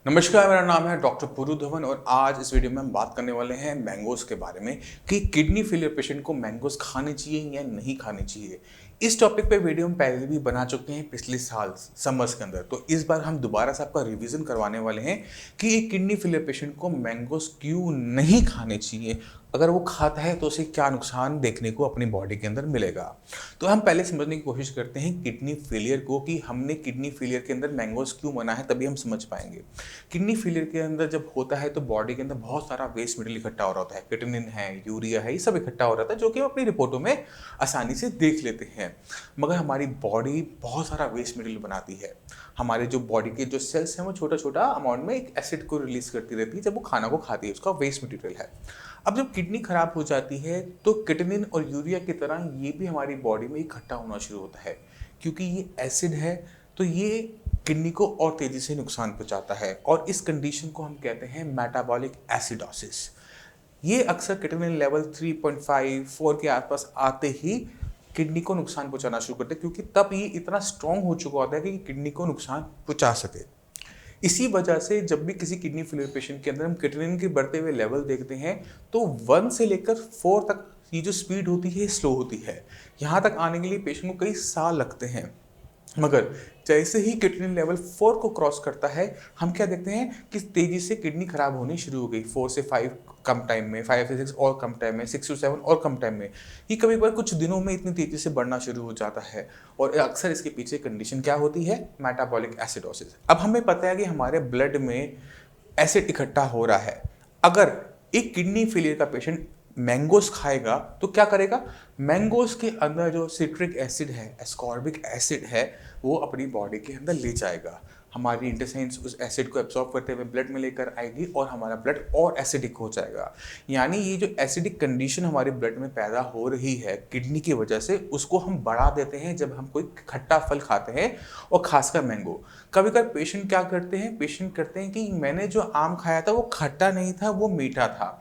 नमस्कार, मेरा नाम है डॉक्टर पुरु धवन और आज इस वीडियो में हम बात करने वाले हैं मैंगोज के बारे में कि किडनी फेलियर पेशेंट को मैंगोज खाने चाहिए या नहीं खाने चाहिए। इस टॉपिक पे वीडियो हम पहले भी बना चुके हैं पिछले साल समर्स के अंदर, तो इस बार हम दोबारा से आपका रिवीजन करवाने वाले हैं कि एक किडनी फेलियर पेशेंट को मैंगोज क्यों नहीं खाने चाहिए। अगर वो खाता है तो उसे क्या नुकसान देखने को अपनी बॉडी के अंदर मिलेगा। तो हम पहले समझने की कोशिश करते हैं किडनी फेलियर को कि हमने किडनी फेलियर के अंदर मैंगोज क्यों मना है, तभी हम समझ पाएंगे। किडनी फेलियर के अंदर जब होता है तो बॉडी के अंदर बहुत सारा वेस्ट मटेरियल इकट्ठा हो रहा होता है, क्रिएटिनिन है, यूरिया है, ये सब इकट्ठा हो रहा था जो कि हम अपनी रिपोर्टों में आसानी से देख लेते हैं। मगर हमारी बॉडी बहुत सारा वेस्ट मटेरियल बनाती है। हमारे जो बॉडी के जो सेल्स हैं वो छोटा छोटा अमाउंट में एक एसिड को रिलीज करती रहती है जब वो खाना को खाती है, उसका वेस्ट मटेरियल है। अब जब किडनी खराब हो जाती है तो क्रिएटिनिन और यूरिया की तरह ये भी हमारी बॉडी में इकट्ठा होना शुरू होता है। क्योंकि ये एसिड है तो ये किडनी को और तेजी से नुकसान पहुंचाता है और इस कंडीशन को हम कहते हैं मेटाबॉलिक एसिडोसिस। ये अक्सर क्रिएटिनिन लेवल 3.5 4 के आसपास आते ही किडनी को नुकसान पहुंचाना शुरू करते हैं, क्योंकि तब ये इतना स्ट्रॉन्ग हो चुका होता है कि किडनी को नुकसान पहुंचा सके। इसी वजह से जब भी किसी किडनी फेलियर पेशेंट के अंदर हम क्रिएटिनिन के बढ़ते हुए लेवल देखते हैं तो 1 से लेकर 4 तक ये जो स्पीड होती है स्लो होती है। यहाँ तक आने के लिए पेशेंट को कई साल लगते हैं। मगर जैसे ही क्रिएटिनिन लेवल 4 को क्रॉस करता है हम क्या देखते हैं कि तेजी से किडनी खराब होनी शुरू हो गई। 4 से 5 कम टाइम में, 5 से 6 और कम टाइम में, 6 से 7 और कम टाइम में, ये कभी कभार कुछ दिनों में इतनी तेजी से बढ़ना शुरू हो जाता है। और अक्सर इसके पीछे कंडीशन क्या होती है? Metabolic acidosis. अब हमें पता है कि हमारे ब्लड में एसिड इकट्ठा हो रहा है। अगर एक किडनी फेलियर का पेशेंट मैंगोज खाएगा तो क्या करेगा? मैंगोज के अंदर जो सिट्रिक एसिड है, एस्कॉर्बिक एसिड है, वो अपनी बॉडी के अंदर ले जाएगा। हमारी इंटेस्टाइन्स उस एसिड को एब्जॉर्ब करते हुए ब्लड में लेकर आएगी और हमारा ब्लड और एसिडिक हो जाएगा। यानी ये जो एसिडिक कंडीशन हमारे ब्लड में पैदा हो रही है किडनी की वजह से, उसको हम बढ़ा देते हैं जब हम कोई खट्टा फल खाते हैं और खासकर मैंगो। कभी कभी पेशेंट क्या करते हैं? पेशेंट करते हैं कि मैंने जो आम खाया था वो खट्टा नहीं था, वो मीठा था।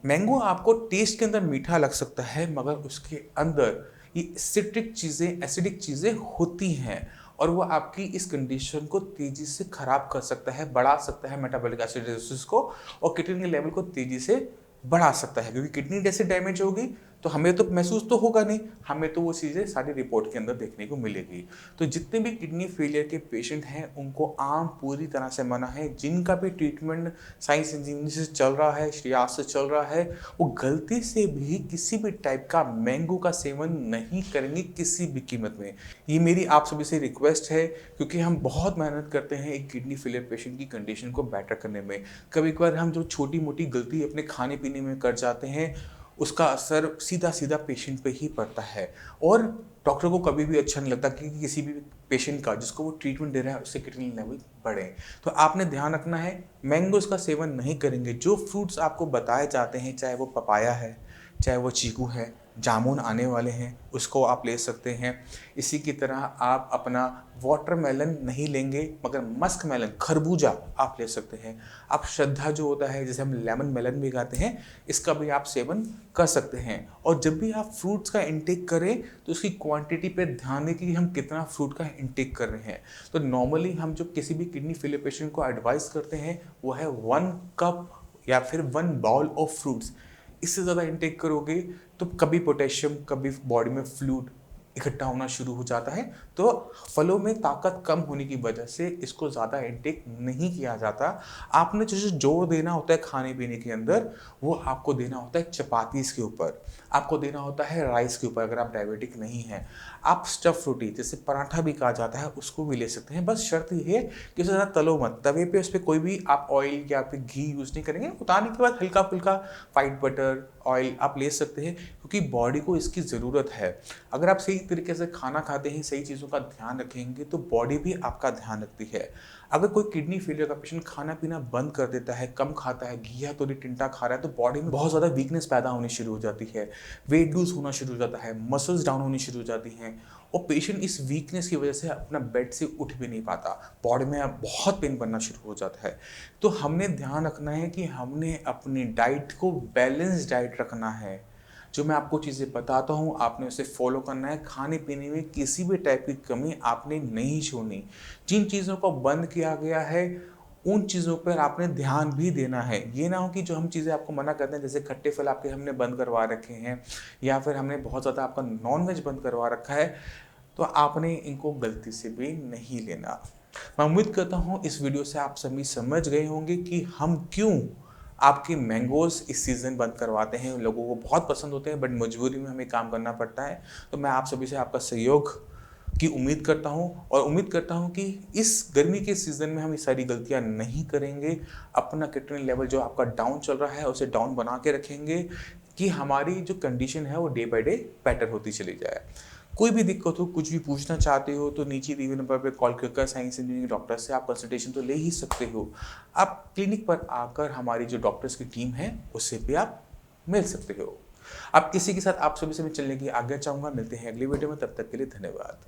मैंगो आपको टेस्ट के अंदर मीठा लग सकता है मगर उसके अंदर ये सिट्रिक चीज़ें, एसिडिक चीज़ें होती हैं और वो आपकी इस कंडीशन को तेज़ी से ख़राब कर सकता है, बढ़ा सकता है मेटाबॉलिक एसिडोसिस को, और किडनी लेवल को तेज़ी से बढ़ा सकता है। क्योंकि किडनी जैसे डैमेज होगी तो हमें तो महसूस तो होगा नहीं, हमें तो वो चीज़ें सारी रिपोर्ट के अंदर देखने को मिलेगी। तो जितने भी किडनी फेलियर के पेशेंट हैं उनको आम पूरी तरह से मना है। जिनका भी ट्रीटमेंट साइंस इंजीनियरिंग से चल रहा है, श्रेयास से चल रहा है, वो गलती से भी किसी भी टाइप का मैंगो का सेवन नहीं करेंगे किसी भी कीमत में। ये मेरी आप सभी से रिक्वेस्ट है, क्योंकि हम बहुत मेहनत करते हैं एक किडनी फेलियर पेशेंट की कंडीशन को बेटर करने में। कभी कभार हम जो छोटी मोटी गलती अपने खाने पीने में कर जाते हैं उसका असर सीधा सीधा पेशेंट पे ही पड़ता है और डॉक्टर को कभी भी अच्छा नहीं लगता कि किसी भी पेशेंट का जिसको वो ट्रीटमेंट दे रहा है उससे क्रिएटिनिन लेवल बढ़े। तो आपने ध्यान रखना है, मैंगोज का सेवन नहीं करेंगे। जो फ्रूट्स आपको बताए जाते हैं, चाहे वो पपाया है, चाहे वो चीकू है, जामुन आने वाले हैं, उसको आप ले सकते हैं। इसी की तरह आप अपना वाटरमेलन नहीं लेंगे मगर मस्क मेलन, खरबूजा आप ले सकते हैं। आप श्रद्धा जो होता है, जैसे हम लेमन मेलन भी खाते हैं, इसका भी आप सेवन कर सकते हैं। और जब भी आप फ्रूट्स का इंटेक करें तो उसकी क्वांटिटी पे ध्यान दें कि हम कितना फ्रूट का इंटेक कर रहे हैं। तो नॉर्मली हम जो किसी भी किडनी फेलियर पेशेंट को एडवाइस करते हैं वो है 1 कप या फिर 1 बाउल ऑफ फ्रूट्स। इससे ज़्यादा इंटेक करोगे तो कभी पोटेशियम, कभी बॉडी में फ्लूइड इकट्ठा होना शुरू हो जाता है। तो फलों में ताकत कम होने की वजह से इसको ज़्यादा इंटेक नहीं किया जाता। आपने जो जोर देना होता है खाने पीने के अंदर, वो आपको देना होता है चपातीस के ऊपर, आपको देना होता है राइस के ऊपर अगर आप डायबिटिक नहीं हैं। आप स्टफ रोटी, जैसे पराठा भी कहा जाता है, उसको भी ले सकते हैं। बस शर्त ये है कि उसे ज़्यादा तलो मत, तवे पे उस पर कोई भी आप ऑयल या फिर घी यूज़ नहीं करेंगे। उतारने के बाद हल्का फुल्का वाइट बटर, ऑयल आप ले सकते हैं, क्योंकि बॉडी को इसकी ज़रूरत है। अगर आप सही तरीके से खाना खाते हैं, सही चीज़ों का ध्यान रखेंगे तो बॉडी भी आपका ध्यान रखती है। अगर कोई किडनी फेलियर का पेशेंट खाना पीना बंद कर देता है, कम खाता है, घिया तो टिंटा खा रहा है, तो बॉडी में बहुत ज़्यादा वीकनेस पैदा होनी शुरू हो जाती है, वेट लूज होना शुरू हो जाता है, मसल्स डाउन होनी शुरू हो जाती हैं और पेशेंट इस वीकनेस की वजह से अपना बेड से उठ भी नहीं पाता, बॉडी में बहुत पेन बनना शुरू हो जाता है। तो हमने ध्यान रखना है कि हमने अपनी डाइट को बैलेंस डाइट रखना है। जो मैं आपको चीज़ें बताता हूँ आपने उसे फॉलो करना है। खाने पीने में किसी भी टाइप की कमी आपने नहीं छोड़नी। जिन चीज़ों को बंद किया गया है उन चीज़ों पर आपने ध्यान भी देना है। ये ना हो कि जो हम चीज़ें आपको मना करते हैं, जैसे खट्टे फल आपके हमने बंद करवा रखे हैं या फिर हमने बहुत ज़्यादा आपका नॉन-वेज बंद करवा रखा है, तो आपने इनको गलती से भी नहीं लेना। मैं उम्मीद करता हूँ इस वीडियो से आप सभी समझ गए होंगे कि हम क्यों आपके मैंगोज़ इस सीज़न बंद करवाते हैं। लोगों को बहुत पसंद होते हैं, बट मजबूरी में हमें काम करना पड़ता है। तो मैं आप सभी से आपका सहयोग की उम्मीद करता हूँ और उम्मीद करता हूँ कि इस गर्मी के सीज़न में हम ये सारी गलतियाँ नहीं करेंगे। अपना किटोन लेवल जो आपका डाउन चल रहा है उसे डाउन बना के रखेंगे कि हमारी जो कंडीशन है वो डे बाय डे बेटर होती चली जाए। कोई भी दिक्कत हो, कुछ भी पूछना चाहते हो तो नीचे दिए हुए नंबर पे कॉल कर साइंस इंजीनियरिंग डॉक्टर से आप कंसल्टेशन तो ले ही सकते हो। आप क्लिनिक पर आकर हमारी जो डॉक्टर्स की टीम है उससे भी आप मिल सकते हो। अब इसी के साथ आप सभी से मैं चलने की आज्ञा चाहूँगा। मिलते हैं अगली वीडियो में, तब तक के लिए धन्यवाद।